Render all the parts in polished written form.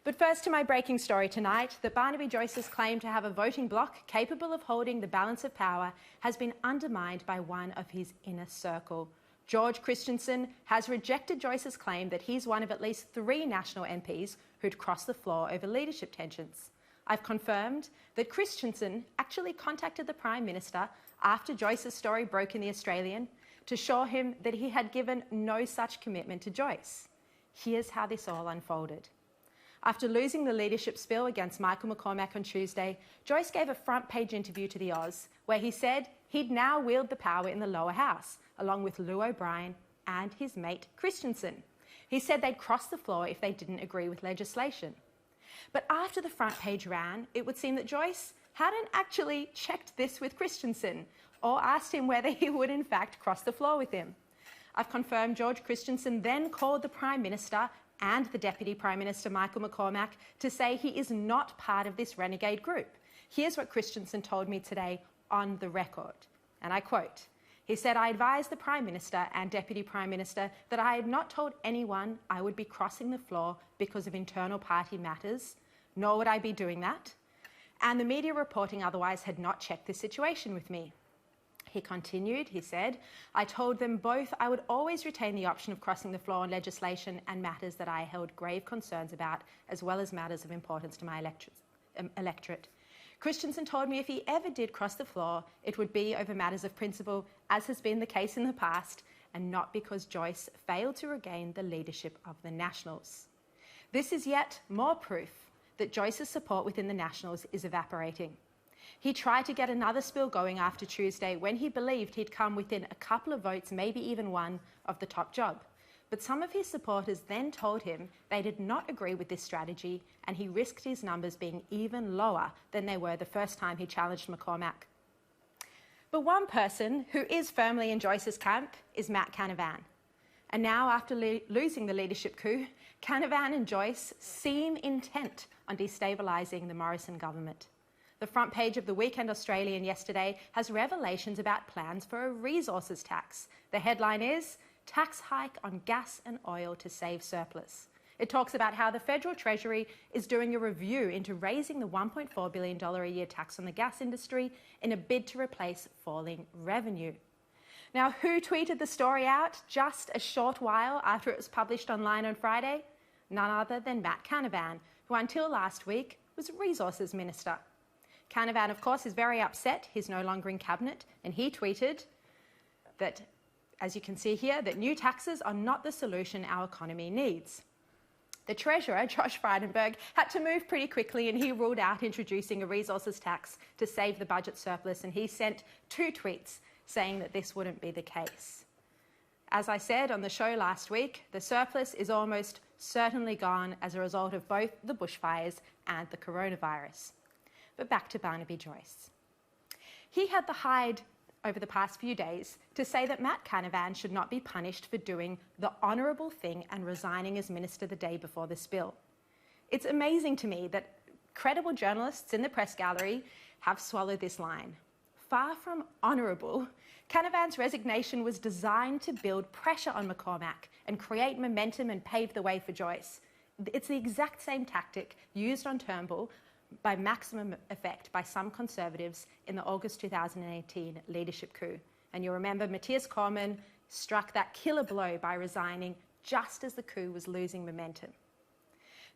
But first to my breaking story tonight, that Barnaby Joyce's claim to have a voting bloc capable of holding the balance of power has been undermined by one of his inner circle. George Christensen has rejected Joyce's claim that he's one of at least 3 National MPs who'd crossed the floor over leadership tensions. I've confirmed that Christensen actually contacted the Prime Minister after Joyce's story broke in The Australian to assure him that he had given no such commitment to Joyce. Here's how this all unfolded. After losing the leadership spill against Michael McCormack on Tuesday, Joyce gave a front-page interview to the Oz where he said he'd now wield the power in the lower house, along with Lou O'Brien and his mate Christensen. He said they'd cross the floor if they didn't agree with legislation. But after the front page ran, it would seem that Joyce hadn't actually checked this with Christensen or asked him whether he would in fact cross the floor with him. I've confirmed George Christensen then called the Prime Minister and the Deputy Prime Minister Michael McCormack to say he is not part of this renegade group. Here's what Christensen told me today on the record, and I quote, he said, "I advised the Prime Minister and Deputy Prime Minister that I had not told anyone I would be crossing the floor because of internal party matters, nor would I be doing that, and the media reporting otherwise had not checked this situation with me." He continued, he said, "I told them both I would always retain the option of crossing the floor on legislation and matters that I held grave concerns about, as well as matters of importance to my electorate. Christensen told me if he ever did cross the floor, it would be over matters of principle, as has been the case in the past, and not because Joyce failed to regain the leadership of the Nationals. This is yet more proof that Joyce's support within the Nationals is evaporating. He tried to get another spill going after Tuesday when he believed he'd come within a couple of votes, maybe even one, of the top job. But some of his supporters then told him they did not agree with this strategy, and he risked his numbers being even lower than they were the first time he challenged McCormack. But one person who is firmly in Joyce's camp is Matt Canavan. And now, after losing the leadership coup, Canavan and Joyce seem intent on destabilising the Morrison government. The front page of the Weekend Australian yesterday has revelations about plans for a resources tax. The headline is, "Tax hike on gas and oil to save surplus." It talks about how the Federal Treasury is doing a review into raising the $1.4 billion a year tax on the gas industry in a bid to replace falling revenue. Now, who tweeted the story out just a short while after it was published online on Friday? None other than Matt Canavan, who until last week was Resources Minister. Canavan, of course, is very upset he's no longer in Cabinet, and he tweeted that, as you can see here, that new taxes are not the solution our economy needs. The Treasurer, Josh Frydenberg, had to move pretty quickly, and he ruled out introducing a resources tax to save the budget surplus, and he sent 2 tweets saying that this wouldn't be the case. As I said on the show last week, the surplus is almost certainly gone as a result of both the bushfires and the coronavirus. But back to Barnaby Joyce. He had the hide over the past few days to say that Matt Canavan should not be punished for doing the honourable thing and resigning as minister the day before the spill. It's amazing to me that credible journalists in the press gallery have swallowed this line. Far from honourable, Canavan's resignation was designed to build pressure on McCormack and create momentum and pave the way for Joyce. It's the exact same tactic used on Turnbull by maximum effect by some Conservatives in the August 2018 leadership coup. And you'll remember Matthias Cormann struck that killer blow by resigning just as the coup was losing momentum.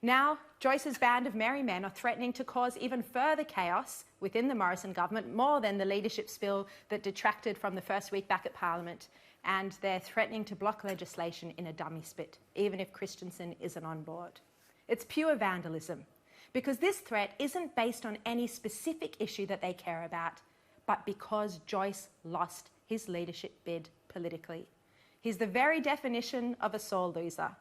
Now, Joyce's band of merry men are threatening to cause even further chaos within the Morrison government, more than the leadership spill that detracted from the first week back at Parliament, and they're threatening to block legislation in a dummy spit, even if Christensen isn't on board. It's pure vandalism, because this threat isn't based on any specific issue that they care about, but because Joyce lost his leadership bid politically. He's the very definition of a sore loser.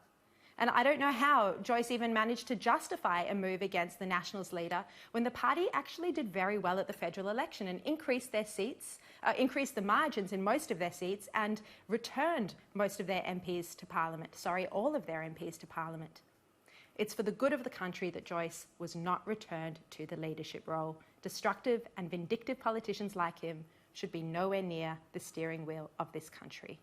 And I don't know how Joyce even managed to justify a move against the Nationals leader when the party actually did very well at the federal election and increased their seats, increased the margins in most of their seats, and returned most of their MPs to Parliament. Sorry, all of their MPs to Parliament. It's for the good of the country that Joyce was not returned to the leadership role. Destructive and vindictive politicians like him should be nowhere near the steering wheel of this country.